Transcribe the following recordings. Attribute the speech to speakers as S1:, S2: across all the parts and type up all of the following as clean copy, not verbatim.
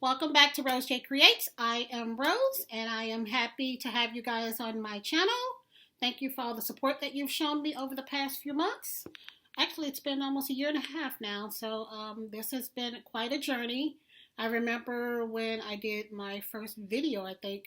S1: Welcome back to RoseJayCreates. I am Rose, and I am happy to have you guys on my channel. Thank you for all the support that you've shown me over the past few months. Actually, it's been almost a year and a half now, so this has been quite a journey. I remember when I did my first video, I think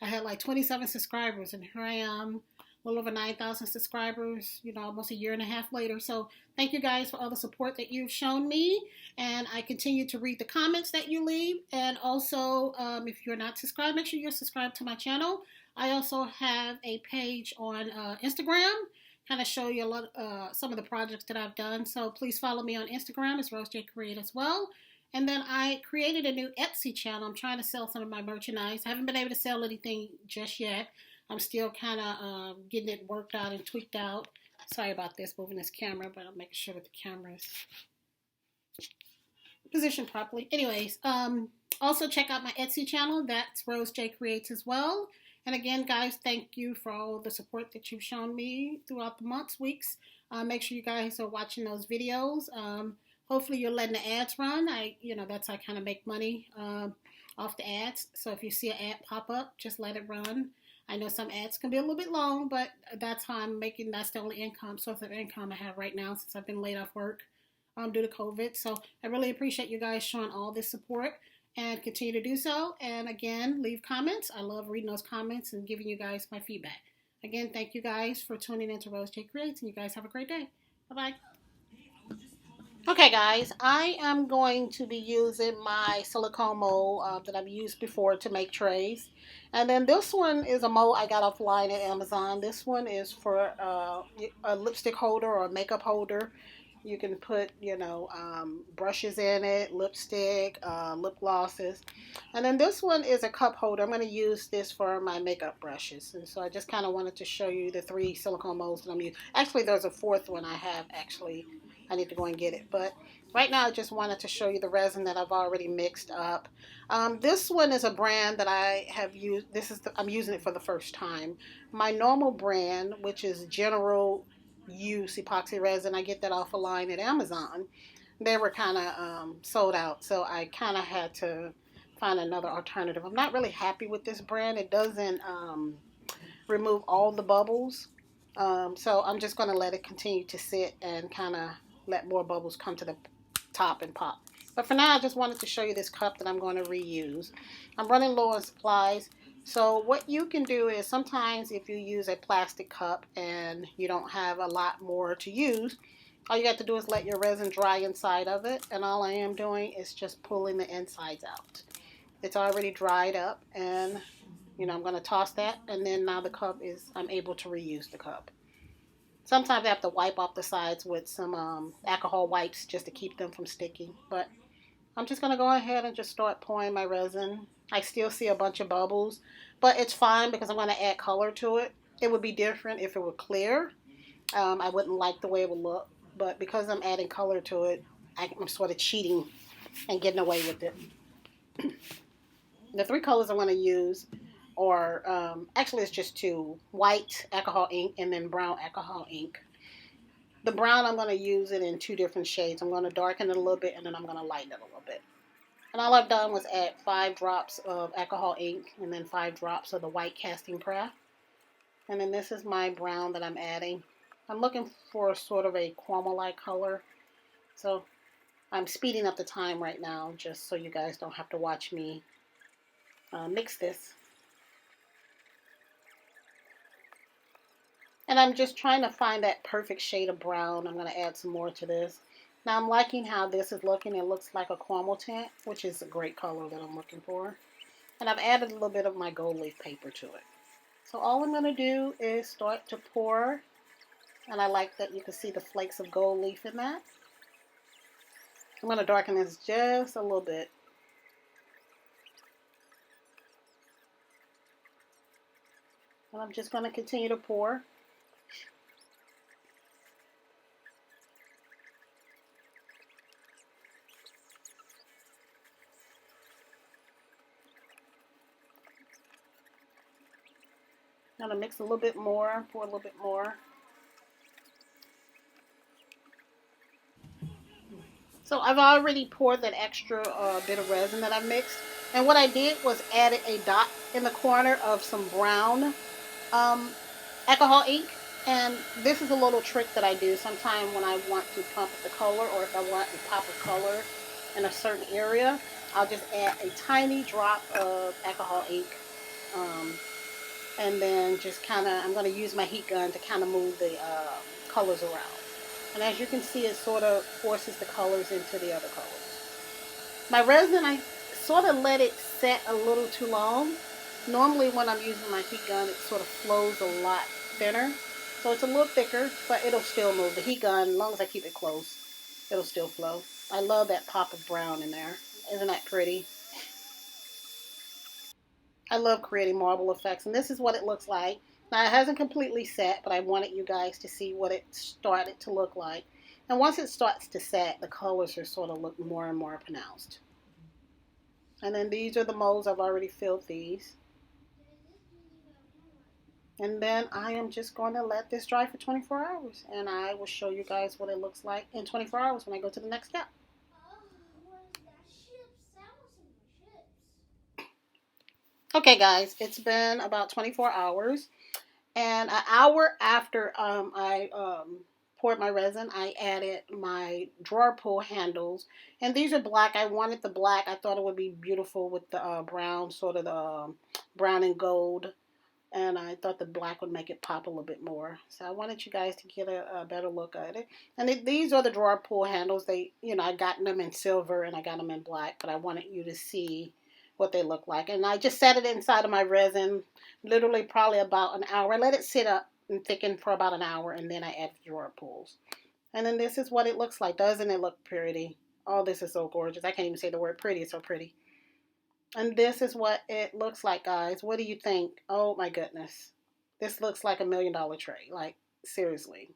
S1: I had like 27 subscribers, and here I am, a little over 9,000 subscribers, almost a year and a half later. So thank you guys for all the support that you've shown me, and I continue to read the comments that you leave. And also, if you're not subscribed, make sure you're subscribed to my channel. I also have a page on Instagram, kind of show you a lot, some of the projects that I've done. So please follow me on Instagram. It's RoseJayCreates as well. And then I created a new Etsy channel. I'm trying to sell some of my merchandise. I haven't been able to sell anything just yet. I'm still kind of getting it worked out and tweaked out. Sorry about this, moving this camera, but I'm making sure that the camera is positioned properly. Anyways, also check out my Etsy channel. That's RoseJayCreates as well. And again, guys, thank you for all the support that you've shown me throughout the months, weeks. Make sure you guys are watching those videos. Hopefully you're letting the ads run. That's how I kind of make money off the ads. So if you see an ad pop up, just let it run. I know some ads can be a little bit long, but that's how I'm making. That's the only source of income I have right now since I've been laid off work due to COVID. So I really appreciate you guys showing all this support and continue to do so. And again, leave comments. I love reading those comments and giving you guys my feedback. Again, thank you guys for tuning into RoseJayCreates, and you guys have a great day. Bye-bye. Okay, guys, I am going to be using my silicone mold that I've used before to make trays. And then this one is a mold I got offline at Amazon. This one is for a lipstick holder or a makeup holder. You can put, brushes in it, lipstick, lip glosses. And then this one is a cup holder. I'm going to use this for my makeup brushes. And so I just kind of wanted to show you the 3 silicone molds that I'm using. Actually, there's a 4th one I have, actually. I need to go and get it. But right now, I just wanted to show you the resin that I've already mixed up. This one is a brand that I have used. I'm using it for the first time. My normal brand, which is General Use epoxy resin, I get that off a line at Amazon. They were kind of sold out, so I kind of had to find another alternative. I'm not really happy with this brand. It doesn't remove all the bubbles, so I'm just going to let it continue to sit and kind of let more bubbles come to the top and pop. But for now, I just wanted to show you this cup that I'm going to reuse. I'm running low on supplies. So what you can do is sometimes if you use a plastic cup and you don't have a lot more to use, all you got to do is let your resin dry inside of it. And all I am doing is just pulling the insides out. It's already dried up, and I'm going to toss that. And then now the cup I'm able to reuse the cup. Sometimes I have to wipe off the sides with some alcohol wipes just to keep them from sticking. But I'm just going to go ahead and just start pouring my resin. I still see a bunch of bubbles, but it's fine because I'm going to add color to it. It would be different if it were clear. I wouldn't like the way it would look, but because I'm adding color to it, I'm sort of cheating and getting away with it. The 3 colors I'm going to use are, actually it's just 2, white alcohol ink and then brown alcohol ink. The brown, I'm going to use it in 2 different shades. I'm going to darken it a little bit, and then I'm going to lighten it a little bit. And all I've done was add 5 drops of alcohol ink and then 5 drops of the white casting craft. And then this is my brown that I'm adding. I'm looking for sort of a caramel-like color. So I'm speeding up the time right now just so you guys don't have to watch me mix this. And I'm just trying to find that perfect shade of brown. I'm going to add some more to this. Now I'm liking how this is looking. It looks like a caramel tint, which is a great color that I'm looking for. And I've added a little bit of my gold leaf paper to it. So all I'm going to do is start to pour. And I like that you can see the flakes of gold leaf in that. I'm going to darken this just a little bit. And I'm just going to continue to pour. I'm going to mix a little bit more, pour a little bit more. So I've already poured that extra bit of resin that I mixed. And what I did was added a dot in the corner of some brown um, alcohol ink. And this is a little trick that I do sometimes when I want to pump up the color, or if I want a pop of color in a certain area, I'll just add a tiny drop of alcohol ink. Um, and then just kind of, I'm going to use my heat gun to kind of move the colors around. And as you can see, it sort of forces the colors into the other colors. My resin, I sort of let it set a little too long. Normally when I'm using my heat gun, it sort of flows a lot thinner. So it's a little thicker, but it'll still move. The heat gun, as long as I keep it close, it'll still flow. I love that pop of brown in there. Isn't that pretty? I love creating marble effects, and this is what it looks like. Now, it hasn't completely set, but I wanted you guys to see what it started to look like. And once it starts to set, the colors are sort of look more and more pronounced. And then these are the molds. I've already filled these. And then I am just going to let this dry for 24 hours. And I will show you guys what it looks like in 24 hours when I go to the next step. Okay, guys, it's been about 24 hours. And an hour after I poured my resin, I added my drawer pull handles. And these are black. I wanted the black. I thought it would be beautiful with the brown, sort of the brown and gold. And I thought the black would make it pop a little bit more. So I wanted you guys to get a better look at it. And these are the drawer pull handles. They, I got them in silver and I got them in black. But I wanted you to see what they look like. And I just set it inside of my resin, literally probably about an hour. I let it sit up and thicken for about an hour, and then I add the drawer pulls. And then this is what it looks like. Doesn't it look pretty? Oh, this is so gorgeous. I can't even say the word pretty. It's so pretty. And this is what it looks like, guys. What do you think? Oh, my goodness. This looks like $1,000,000 tray. Like, seriously.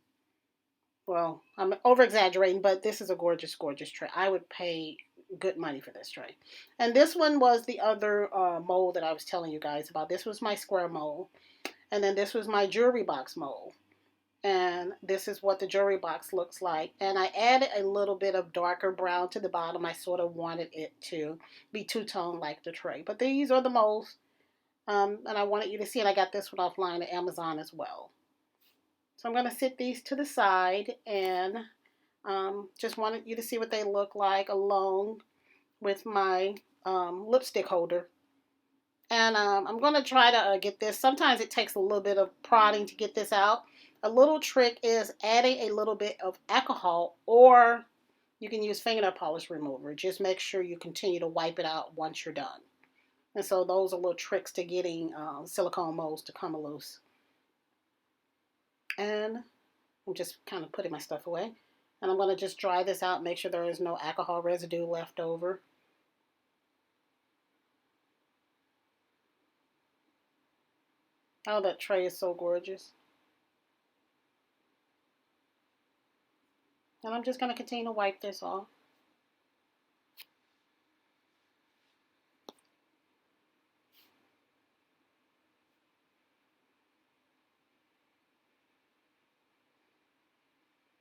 S1: Well, I'm over-exaggerating, but this is a gorgeous, gorgeous tray. I would pay good money for this tray. And this one was the other mold that I was telling you guys about. This was my square mold. And then this was my jewelry box mold. And this is what the jewelry box looks like. And I added a little bit of darker brown to the bottom. I sort of wanted it to be two-tone like the tray. But these are the molds. And I wanted you to see, and I got this one offline at Amazon as well. So I'm going to sit these to the side and just wanted you to see what they look like along with my lipstick holder. And I'm going to try to get this. Sometimes it takes a little bit of prodding to get this out. A little trick is adding a little bit of alcohol, or you can use fingernail polish remover. Just make sure you continue to wipe it out once you're done. And so those are little tricks to getting silicone molds to come loose. And I'm just kind of putting my stuff away. And I'm going to just dry this out, make sure there is no alcohol residue left over. Oh, that tray is so gorgeous. And I'm just going to continue to wipe this off.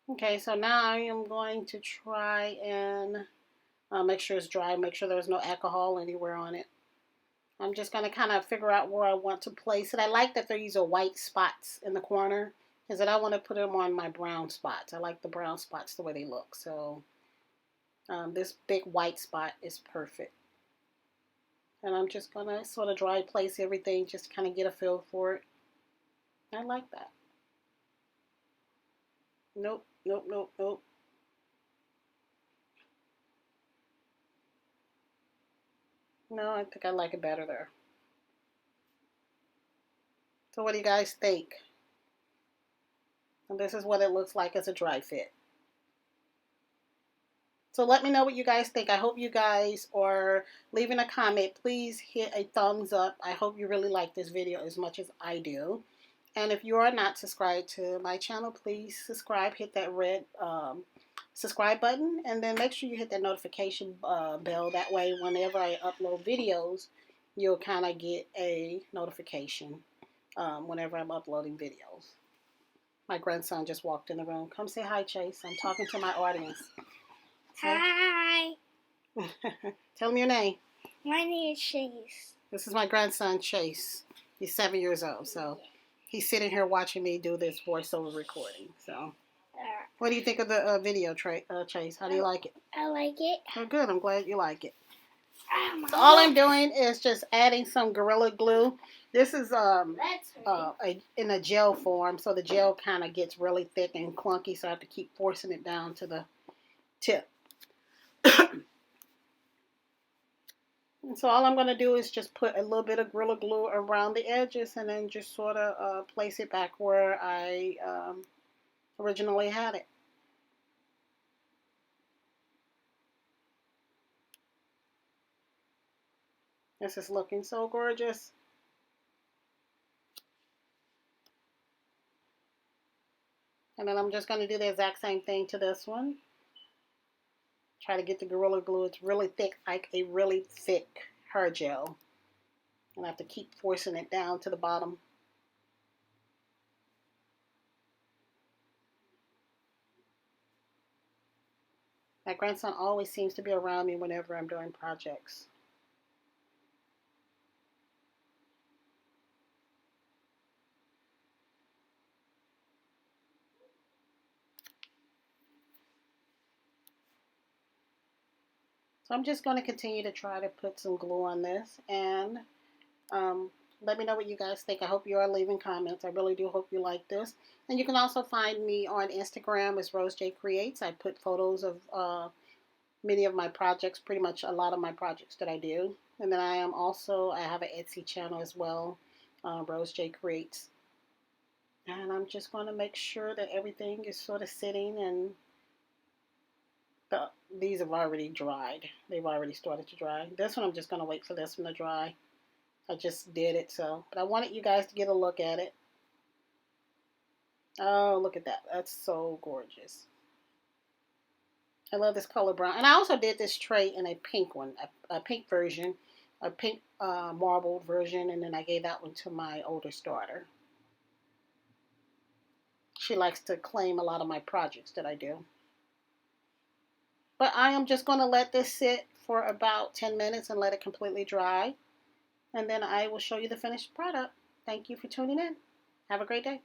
S1: Okay, so now I am going to try and make sure it's dry, make sure there's no alcohol anywhere on it. I'm just going to kind of figure out where I want to place it. I like that these are white spots in the corner, is that I want to put them on my brown spots. I like the brown spots the way they look. So this big white spot is perfect. And I'm just going to sort of dry place everything, just kind of get a feel for it. I like that. Nope, nope, nope, nope. No, I think I like it better there. So what do you guys think? And this is what it looks like as a dry fit. So let me know what you guys think. I hope you guys are leaving a comment. Please hit a thumbs up. I hope you really like this video as much as I do. And if you are not subscribed to my channel, please subscribe. Hit that red subscribe button. And then make sure you hit that notification bell. That way, whenever I upload videos, you'll kind of get a notification whenever I'm uploading videos. My grandson just walked in the room. Come say hi, Chase. I'm talking to my audience.
S2: Hi.
S1: Tell me your name.
S2: My name is Chase.
S1: This is my grandson, Chase. He's 7 years old, so he's sitting here watching me do this voiceover recording. So, what do you think of the video, Chase? How do you like it?
S2: I like it.
S1: Oh, good. I'm glad you like it. So all I'm doing is just adding some Gorilla Glue. This is in a gel form, so the gel kind of gets really thick and clunky, so I have to keep forcing it down to the tip. And so all I'm going to do is just put a little bit of Gorilla Glue around the edges and then just sort of place it back where I originally had it. This is looking so gorgeous. And then I'm just going to do the exact same thing to this one. Try to get the Gorilla Glue. It's really thick, like a really thick hair gel. And I have to keep forcing it down to the bottom. My grandson always seems to be around me whenever I'm doing projects. So I'm just going to continue to try to put some glue on this, and let me know what you guys think. I hope you are leaving comments. I really do hope you like this. And you can also find me on Instagram as RoseJayCreates. I put photos of many of my projects, pretty much a lot of my projects that I do. And then I have an Etsy channel as well, RoseJayCreates. And I'm just going to make sure that everything is sort of sitting, and these have already dried. They've already started to dry. This one I'm just going to wait for this one to dry. I just did it, but I wanted you guys to get a look at it. Oh, look at that. That's so gorgeous. I love this color brown. And I also did this tray in a pink one, a pink version, a pink marbled version, and then I gave that one to my oldest daughter. She likes to claim a lot of my projects that I do. But I am just going to let this sit for about 10 minutes and let it completely dry. And then I will show you the finished product. Thank you for tuning in. Have a great day.